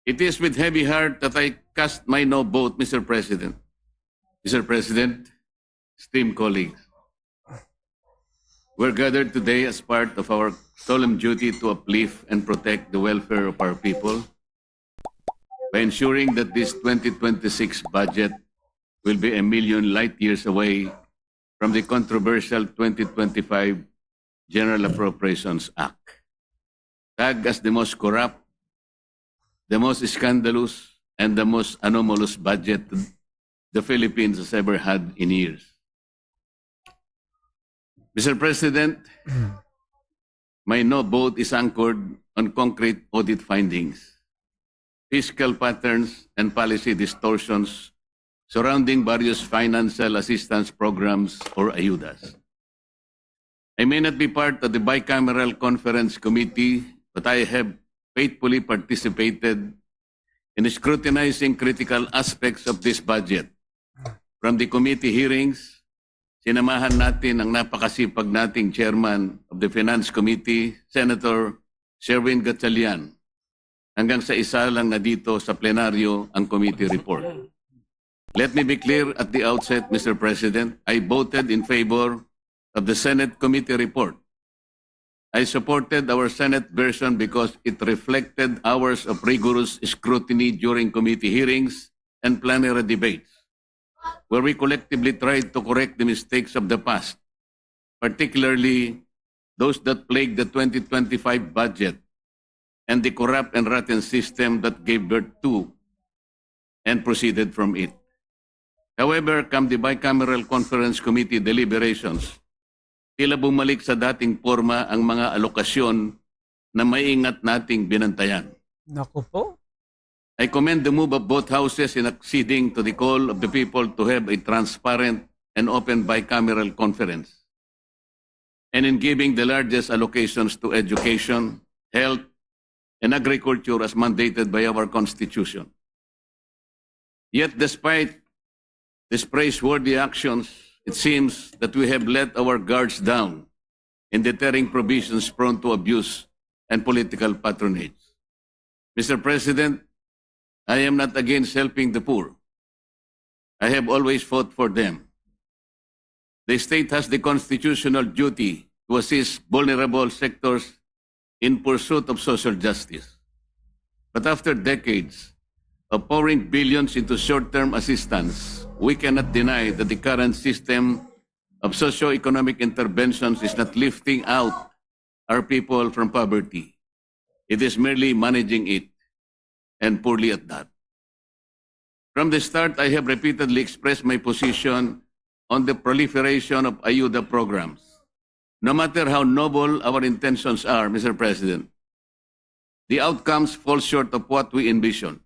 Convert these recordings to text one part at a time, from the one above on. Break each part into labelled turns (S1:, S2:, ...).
S1: It is with heavy heart that I cast my no vote, Mr. President. Mr. President, esteemed colleagues, we're gathered today as part of our solemn duty to uplift and protect the welfare of our people by ensuring that this 2026 budget will be a million light years away from the controversial 2025 General Appropriations Act, tagged as the most corrupt, the most scandalous, and the most anomalous budget the Philippines has ever had in years. Mr. President, my no vote is anchored on concrete audit findings, fiscal patterns, and policy distortions surrounding various financial assistance programs or ayudas. I may not be part of the bicameral conference committee, but I have faithfully participated in scrutinizing critical aspects of this budget. From the committee hearings, sinamahan natin ang napakasipag nating chairman of the Finance Committee, Senator Sherwin Gatchalian, hanggang sa isa lang na dito sa plenaryo ang committee report. Let me be clear at the outset, Mr. President, I voted in favor of the Senate committee report. I supported our Senate version because it reflected hours of rigorous scrutiny during committee hearings and plenary debates, where we collectively tried to correct the mistakes of the past, particularly those that plagued the 2025 budget and the corrupt and rotten system that gave birth to and proceeded from it. However, come the bicameral conference committee deliberations, tila bumalik sa dating forma ang mga alokasyon na maingat nating binantayan.
S2: Naku po.
S1: I commend the move of both houses in acceding to the call of the people to have a transparent and open bicameral conference, and in giving the largest allocations to education, health, and agriculture as mandated by our Constitution. Yet despite these praiseworthy actions, it seems that we have let our guards down in deterring provisions prone to abuse and political patronage. Mr. President, I am not against helping the poor. I have always fought for them. The state has the constitutional duty to assist vulnerable sectors in pursuit of social justice. But after decades of pouring billions into short-term assistance, we cannot deny that the current system of socio-economic interventions is not lifting out our people from poverty. It is merely managing it, and poorly at that. From the start, I have repeatedly expressed my position on the proliferation of ayuda programs. No matter how noble our intentions are, Mr. President, the outcomes fall short of what we envision.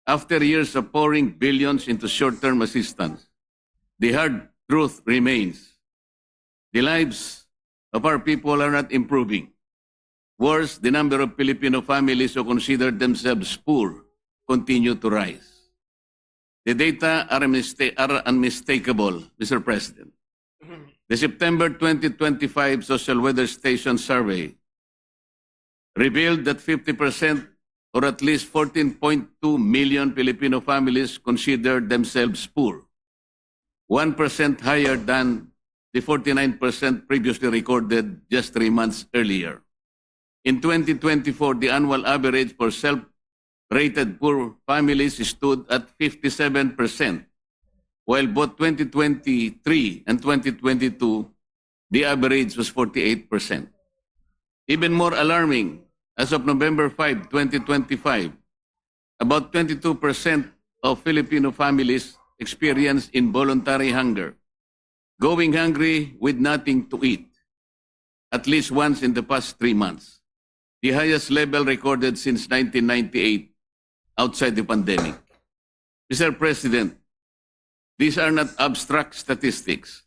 S1: After years of pouring billions into short-term assistance, the hard truth remains. The lives of our people are not improving. Worse, the number of Filipino families who consider themselves poor continue to rise. The data are unmistakable, Mr. President. The September 2025 Social Weather Station survey revealed that 50% or at least 14.2 million Filipino families consider themselves poor, 1% higher than the 49% previously recorded just 3 months earlier. In 2024, the annual average for self-rated poor families stood at 57%, while both 2023 and 2022, the average was 48%. Even more alarming, as of November 5, 2025, about 22% of Filipino families experience involuntary hunger, going hungry with nothing to eat, at least once in the past 3 months, the highest level recorded since 1998 outside the pandemic. Mr. President, these are not abstract statistics.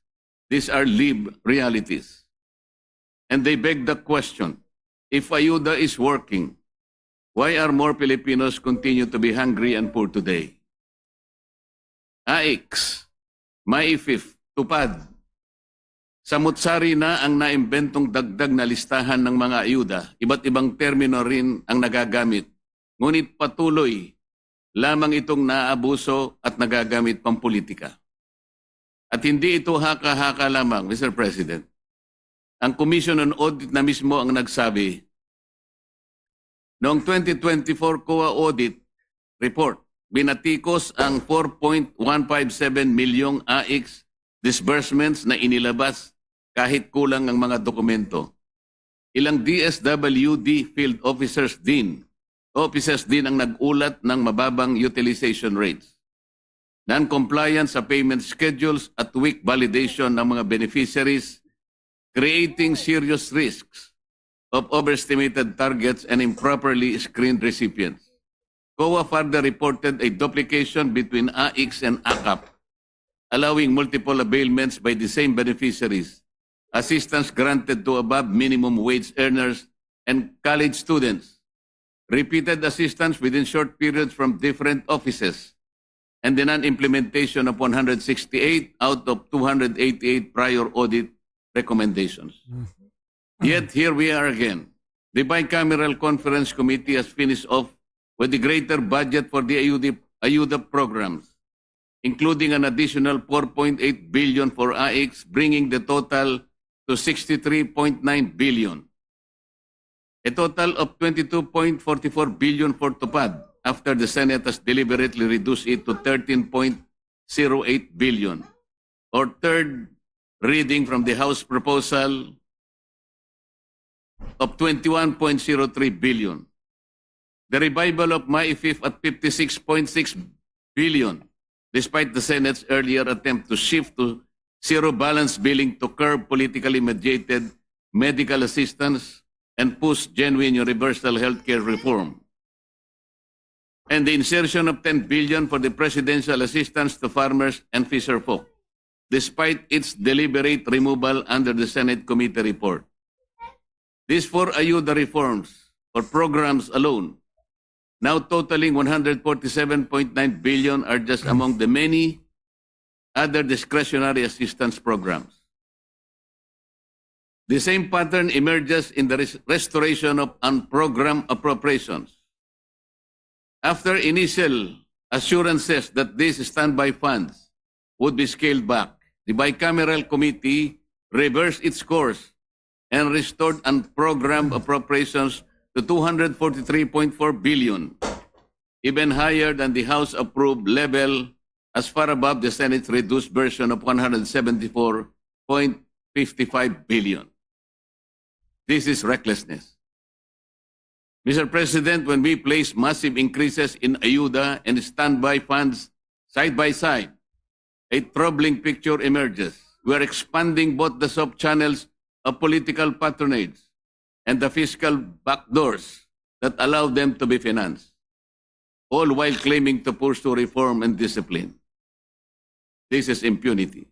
S1: These are lived realities. And they beg the question, if ayuda is working, why are more Filipinos continue to be hungry and poor today? AIX, Maifif, Tupad. Samut-sari na ang naimbentong dagdag na listahan ng mga ayuda. Iba't ibang termino rin ang nagagamit. ngunit patuloy lamang itong naaabuso at nagagamit pampolitika. At hindi ito haka-haka lamang, Mr. President. Ang Commission on Audit na mismo ang nagsabi, noong 2024 COA Audit Report, binatikos ang 4.157 milyong AIX disbursements na inilabas kahit kulang ang mga dokumento. Ilang DSWD field officers din ang nag-ulat ng mababang utilization rates, non-compliance sa payment schedules at weak validation ng mga beneficiaries, creating serious risks of overestimated targets and improperly screened recipients. COA further reported a duplication between AIX and ACAP, allowing multiple availments by the same beneficiaries, assistance granted to above minimum wage earners and college students, repeated assistance within short periods from different offices, and the non-implementation of 168 out of 288 prior audit recommendations. Yet here we are again. The Bicameral Conference Committee has finished off with the greater budget for the AYUDA programs, including an additional 4.8 billion for AIX, bringing the total to 63.9 billion. A total of 22.44 billion for TUPAD, after the Senate has deliberately reduced it to 13.08 billion, or third reading from the House proposal of 21.03 billion. The revival of MAIFIF at 56.6 billion, despite the Senate's earlier attempt to shift to zero balance billing to curb politically mediated medical assistance and push genuine universal healthcare reform. And the insertion of 10 billion for the presidential assistance to farmers and fisherfolk, despite its deliberate removal under the Senate committee report. These four AYUDA reforms or programs alone, now totaling 147.9 billion, are just among the many other discretionary assistance programs. The same pattern emerges in the restoration of unprogrammed appropriations. After initial assurances that these standby funds would be scaled back, the bicameral committee reversed its course and restored unprogrammed appropriations to 243.4 billion, even higher than the House-approved level, as far above the Senate's reduced version of 174.55 billion. This is recklessness. Mr. President, when we place massive increases in AYUDA and standby funds side by side, a troubling picture emerges. We are expanding both the soft channels of political patronage and the fiscal backdoors that allow them to be financed, all while claiming to pursue reform and discipline. This is impunity.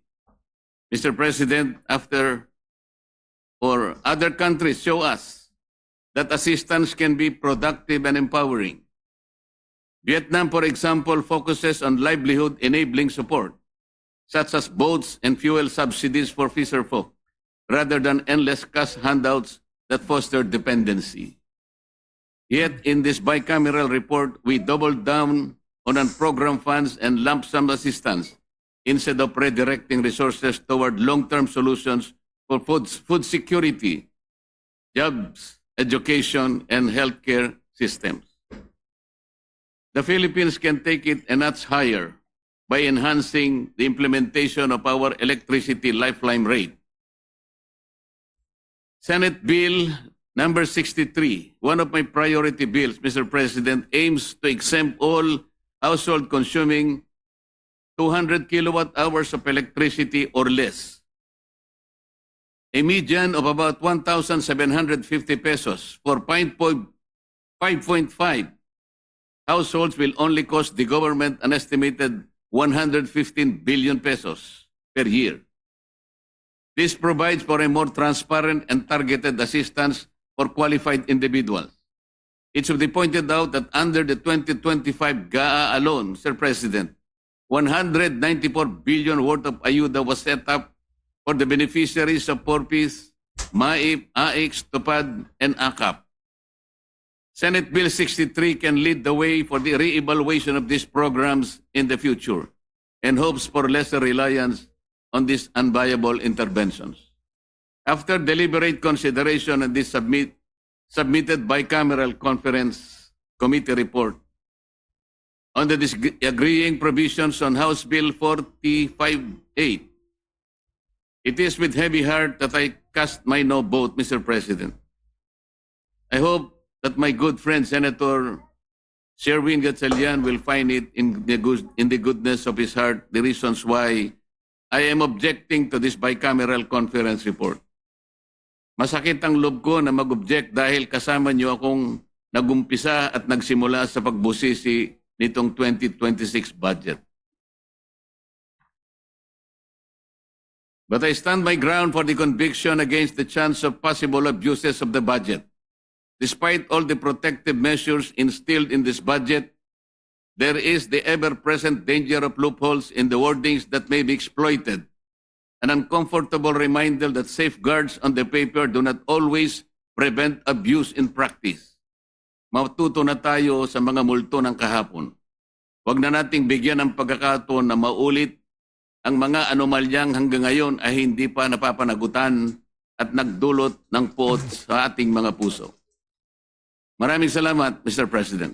S1: Mr. President, other countries show us that assistance can be productive and empowering. Vietnam, for example, focuses on livelihood-enabling support, such as boats and fuel subsidies for fisherfolk, rather than endless cash handouts that foster dependency. Yet, in this bicameral report, we doubled down on program funds and lump sum assistance instead of redirecting resources toward long-term solutions for food security, jobs, education, and healthcare systems. The Philippines can take it a notch higher by enhancing the implementation of our electricity lifeline rate. Senate Bill number 63, one of my priority bills, Mr. President, aims to exempt all households consuming 200 kilowatt hours of electricity or less. A median of about 1,750 pesos for 5.5 households will only cost the government an estimated 115 billion pesos per year. This provides for a more transparent and targeted assistance for qualified individuals. It should be pointed out that under the 2025 GAA alone, Mr. President, 194 billion worth of AYUDA was set up for the beneficiaries of PORPIS, MAIP, AIX, TUPAD, and ACAP. Senate Bill 63 can lead the way for the re-evaluation of these programs in the future and hopes for lesser reliance on these unviable interventions. After deliberate consideration of this submitted bicameral conference committee report on the disagreeing provisions on House Bill 45A, it is with heavy heart that I cast my no vote, Mr. President. I hope that my good friend Senator Sherwin Gatchalian will find it in the goodness of his heart the reasons why I am objecting to this bicameral conference report. Masakit ang loob ko na mag-object dahil kasama niyo akong nagumpisa at nagsimula sa pagbusisi nitong 2026 budget. But I stand my ground for the conviction against the chance of possible abuses of the budget. Despite all the protective measures instilled in this budget, there is the ever-present danger of loopholes in the wordings that may be exploited. An uncomfortable reminder that safeguards on the paper do not always prevent abuse in practice. Matuto na tayo sa mga multo ng kahapon. Huwag na nating bigyan ng pagkakataon na maulit ang mga anomalyang hanggang ngayon ay hindi pa napapanagutan at nagdulot ng puot sa ating mga puso. Maraming salamat, Mr. President.